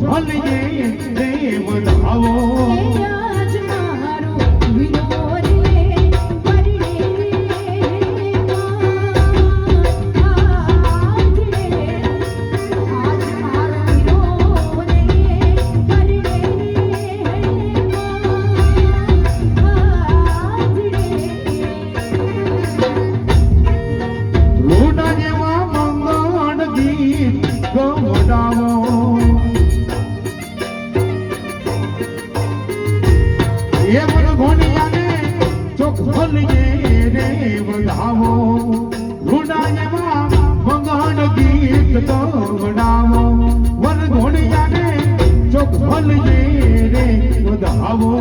ભલીએ રે વધાવો આજ મારો વિરોધ રે પરણે આજ મારો વિરોધ રે પરણે લોટા જેવા મંગળ ગીત ગવડાવો એ મન ઘોડિયાને ચોક ભલીએ રે વધાવો લોટા જેવા મંગળ ગીત ગવડાવો વન ઘોડિયાને ચોક ભલીએ રે વધાવો